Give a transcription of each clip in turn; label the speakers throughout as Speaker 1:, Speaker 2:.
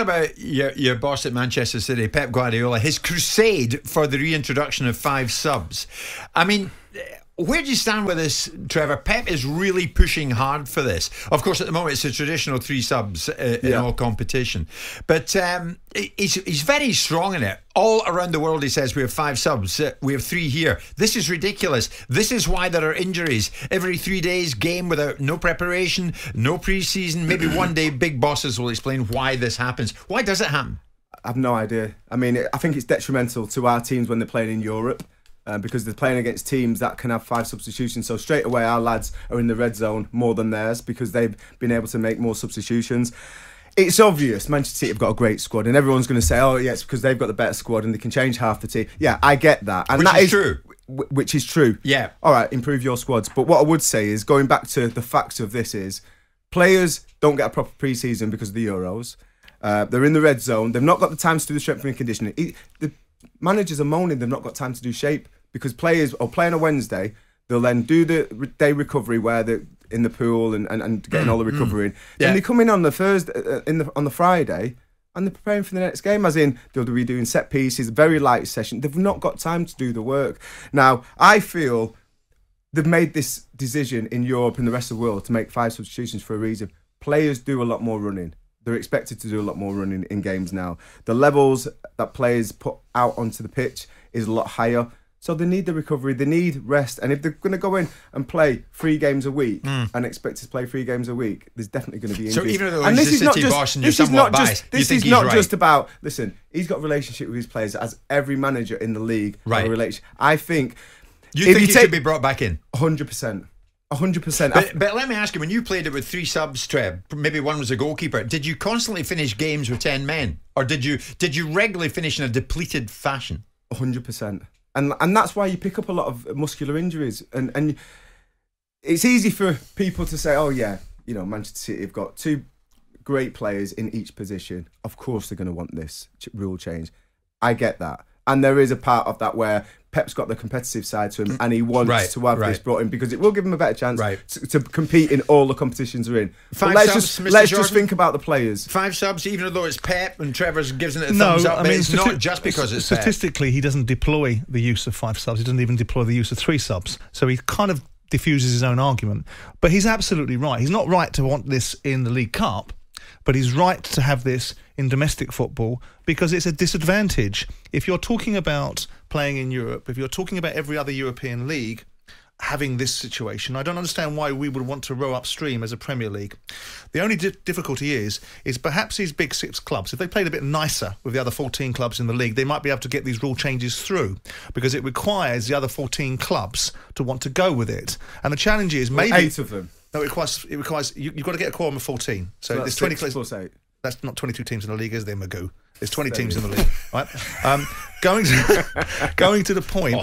Speaker 1: about your boss at Manchester City, Pep Guardiola, his crusade for the reintroduction of 5 subs. I mean, where do you stand with this, Trevor? Pep is really pushing hard for this. Of course, at the moment, it's a traditional 3 subs in all competition. But he's very strong in it. All around the world, he says, we have 5 subs. We have 3 here. This is ridiculous. This is why there are injuries. Every 3 days, game without no preparation, no pre-season. Maybe one day, big bosses will explain why this happens. Why does it happen?
Speaker 2: I have no idea. I mean, I think it's detrimental to our teams when they're playing in Europe. Because they're playing against teams that can have 5 substitutions. So straight away, our lads are in the red zone more than theirs because they've been able to make more substitutions. It's obvious Manchester City have got a great squad, and everyone's going to say, oh, yeah, it's because they've got the better squad and they can change half the team. Yeah, I get that. And
Speaker 1: that is true.
Speaker 2: Which is true.
Speaker 1: Yeah.
Speaker 2: All right, improve your squads. But what I would say is, going back to the fact of this is, players don't get a proper pre-season because of the Euros. They're in the red zone. They've not got the time to do the strength and conditioning. The managers are moaning they've not got time to do shape. Because players will play on a Wednesday, they'll then do the day recovery where they're in the pool and getting all the recovery in. Then they come in on the Thursday, on the Friday, and they're preparing for the next game. As in, they'll be doing set pieces, very light session. They've not got time to do the work. Now, I feel they've made this decision in Europe and the rest of the world to make 5 substitutions for a reason. Players do a lot more running. They're expected to do a lot more running in games now. The levels that players put out onto the pitch is a lot higher. So they need the recovery, they need rest. And if they're going to go in and play 3 games a week and expect to play 3 games a week, there's definitely going to be injuries.
Speaker 1: So even though he's a City boss and you're somewhat biased,
Speaker 2: this is not just about, listen, he's got a relationship with his players as every manager in the league has a relationship. I think...
Speaker 1: You think he should be brought back in?
Speaker 2: 100%. 100%.
Speaker 1: But let me ask you, when you played it with 3 subs, Trev, maybe one was a goalkeeper, did you constantly finish games with 10 men? Or did you regularly finish in a depleted fashion?
Speaker 2: 100%. And that's why you pick up a lot of muscular injuries. And it's easy for people to say, oh, yeah, Manchester City have got 2 great players in each position. Of course they're going to want this rule change. I get that. And there is a part of that where Pep's got the competitive side to him and he wants to have this brought in because it will give him a better chance to compete in all the competitions they're in.
Speaker 1: 5
Speaker 2: subs, let's just think about the players.
Speaker 1: 5 subs, even though it's Pep and Trevor's gives it a thumbs up, but it's not just because it's
Speaker 3: statistically, he doesn't deploy the use of 5 subs. He doesn't even deploy the use of 3 subs. So he kind of diffuses his own argument. But he's absolutely right. He's not right to want this in the League Cup, but he's right to have this in domestic football because it's a disadvantage. If you're talking about playing in Europe, if you're talking about every other European league having this situation, I don't understand why we would want to row upstream as a Premier League. The only difficulty is perhaps these big 6 clubs, if they played a bit nicer with the other 14 clubs in the league, they might be able to get these rule changes through because it requires the other 14 clubs to want to go with it. And the challenge is maybe...
Speaker 2: 8 of them.
Speaker 3: No, it requires you've got to get a quorum of 14. So there's 20
Speaker 2: plus 8.
Speaker 3: That's not 22 teams in the league, is there, Magoo? There's 20 teams in the league, right? Going to the point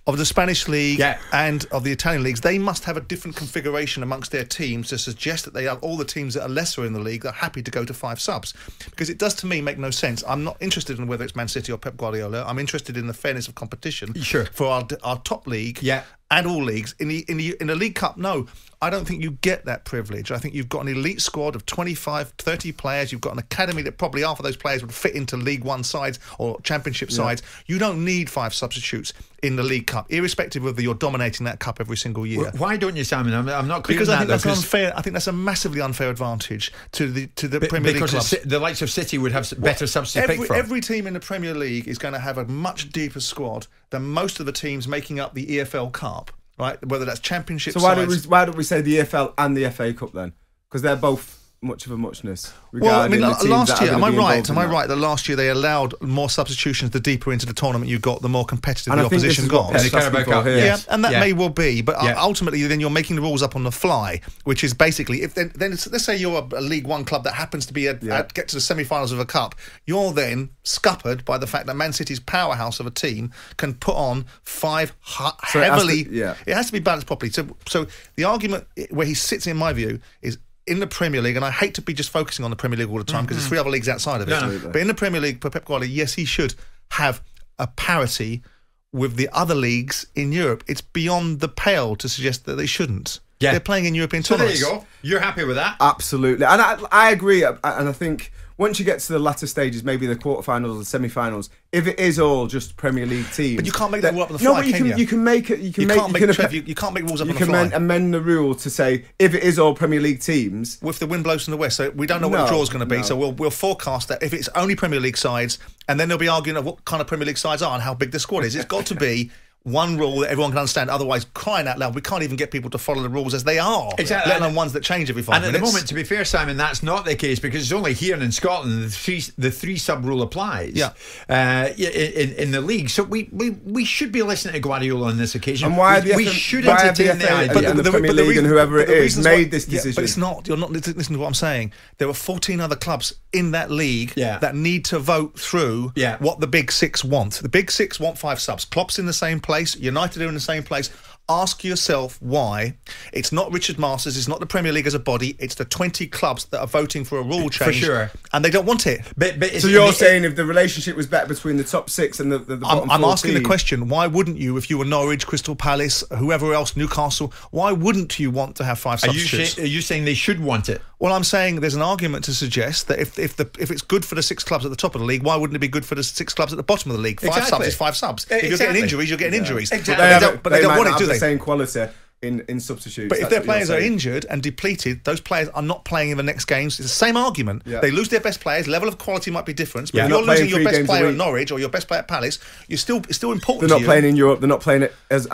Speaker 3: of the Spanish league and of the Italian leagues, they must have a different configuration amongst their teams to suggest that they have all the teams that are lesser in the league that are happy to go to 5 subs. Because it does, to me, make no sense. I'm not interested in whether it's Man City or Pep Guardiola. I'm interested in the fairness of competition for our top league and all leagues. In the League Cup, no. I don't think you get that privilege. I think you've got an elite squad of 25, 30 players. You've got an academy that probably half of those players would fit into League One sides or Championship sides. You don't need 5 substitutes in the League Cup, irrespective of whether you're dominating that cup every single year.
Speaker 1: Why don't you, Simon? I'm not clear
Speaker 3: because
Speaker 1: on
Speaker 3: I think
Speaker 1: that,
Speaker 3: that's unfair. I think that's a massively unfair advantage to the Premier League clubs.
Speaker 1: Because the likes of City would have better subs to pick from.
Speaker 3: Every team in the Premier League is going to have a much deeper squad than most of the teams making up the EFL Cup. Right, whether that's Championship sides.
Speaker 2: So why don't we say the EFL and the FA Cup then? Because they're both much of a muchness.
Speaker 3: Well, I mean, last year, am I right? Am I right that last year they allowed more substitutions the deeper into the tournament you got, the more competitive the opposition got? And that may well be, but ultimately then you're making the rules up on the fly, which is basically, if then let's say you're a League One club that happens to be get to the semi-finals of a cup, you're then scuppered by the fact that Man City's powerhouse of a team can put on 5 heavily. It has to be balanced properly. So the argument where he sits, in my view, is in the Premier League, and I hate to be just focusing on the Premier League all the time because there's 3 other leagues outside of it. But in the Premier League, for Pep Guardiola, yes, he should have a parity with the other leagues in Europe. It's beyond the pale to suggest that they shouldn't.
Speaker 1: Yeah.
Speaker 3: They're playing in European
Speaker 1: So
Speaker 3: tournaments.
Speaker 1: there you go. You're happy with that?
Speaker 2: Absolutely, and I agree. And I think once you get to the latter stages, maybe the quarterfinals or the semi-finals, if it is all just Premier League teams,
Speaker 3: But you can't make that rule up on the
Speaker 2: no,
Speaker 3: fly,
Speaker 2: but
Speaker 3: can you?
Speaker 2: you can make it. You can
Speaker 3: make rules up
Speaker 2: you
Speaker 3: on the
Speaker 2: can
Speaker 3: fly.
Speaker 2: amend the rule to say if it is all Premier League teams.
Speaker 3: With the wind blows from the west, so we don't know what the draw is going to be.
Speaker 2: No.
Speaker 3: So we'll forecast that if it's only Premier League sides, and then there'll be arguing of what kind of Premier League sides are and how big the squad is. It's got to be one rule that everyone can understand. Otherwise, crying out loud, we can't even get people to follow the rules as they are.
Speaker 1: Exactly.
Speaker 3: Let alone ones that change every 5 minutes.
Speaker 1: And at the moment, to be fair, Simon, that's not the case because it's only here in Scotland the three sub rule applies.
Speaker 3: Yeah.
Speaker 1: In the league, so we should be listening to Guardiola on this occasion.
Speaker 2: And why
Speaker 1: we should entertain the idea.
Speaker 2: And the Premier League and whoever it is made this decision.
Speaker 3: But it's not. You're not listening to what I'm saying. There were 14 other clubs in that league that need to vote through what the Big Six want. The Big Six want 5 subs. Klopp's in the same place. United are in the same place. Ask yourself why it's not Richard Masters, it's not the Premier League as a body, it's the 20 clubs that are voting for a rule change.
Speaker 1: For sure.
Speaker 3: And they don't want it.
Speaker 2: So you're saying if the relationship was better between the top 6 and the bottom 14?
Speaker 3: I'm asking the question, why wouldn't you, if you were Norwich, Crystal Palace, whoever else, Newcastle, why wouldn't you want to have 5 substitutes?
Speaker 1: Are you saying they should want it?
Speaker 3: Well, I'm saying there's an argument to suggest that if it's good for the 6 clubs at the top of the league, why wouldn't it be good for the 6 clubs at the bottom of the league? 5 subs is 5 subs. If you're getting injuries, you're getting injuries.
Speaker 1: Exactly.
Speaker 3: But they don't want it, do
Speaker 2: the
Speaker 3: they?
Speaker 2: Same quality in substitutes.
Speaker 3: But if their players are injured and depleted, those players are not playing in the next games. It's the same argument.
Speaker 2: Yeah.
Speaker 3: They lose their best players. Level of quality might be different. But if
Speaker 2: They're
Speaker 3: you're
Speaker 2: not
Speaker 3: losing your
Speaker 2: playing
Speaker 3: best
Speaker 2: 3
Speaker 3: player
Speaker 2: games a
Speaker 3: at Norwich or your best player at Palace, it's still important.
Speaker 2: They're not playing in Europe. They're not playing it as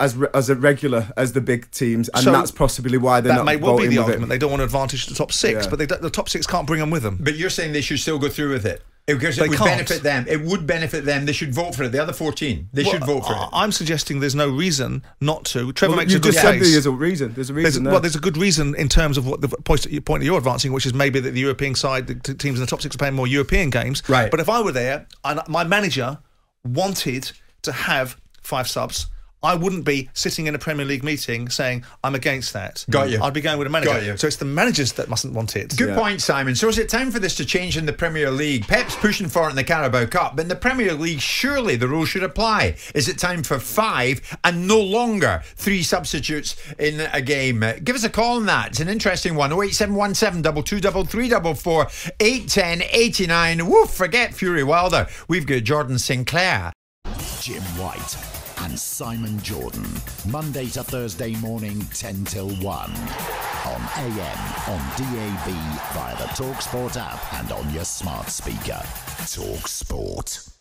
Speaker 2: a regular as the big teteams, and that's possibly why they're not.
Speaker 3: That may well be the
Speaker 2: voting
Speaker 3: argument. They don't want to advantage the top 6, but the top 6 can't bring them with them.
Speaker 1: But you're saying they should still go through with it? Because it would benefit them. It would benefit them. They should vote for it. The other 14, they should vote for it.
Speaker 3: I'm suggesting there's no reason not to. Trevor makes a
Speaker 2: you
Speaker 3: good
Speaker 2: just said
Speaker 3: case.
Speaker 2: there's a reason. There's a reason.
Speaker 3: Well, there's a good reason in terms of what the point that you're advancing, which is maybe that the European side, the teams in the top 6 are playing more European games.
Speaker 1: Right.
Speaker 3: But if I were there and my manager wanted to have 5 subs, I wouldn't be sitting in a Premier League meeting saying I'm against that.
Speaker 1: Got you.
Speaker 3: I'd be going with a manager.
Speaker 1: Got you.
Speaker 3: So it's the managers that mustn't want it.
Speaker 1: Good point, Simon. So is it time for this to change in the Premier League? Pep's pushing for it in the Carabao Cup, but in the Premier League, surely the rule should apply. Is it time for 5 and no longer 3 substitutes in a game? Give us a call on that. It's an interesting one. 08717 223344 810 89. Woof, forget Fury Wilder. We've got Jordan Sinclair.
Speaker 4: Jim White and Simon Jordan, Monday to Thursday morning 10 till 1 on AM, on DAB, via the talkSPORT app and on your smart speaker. talkSPORT.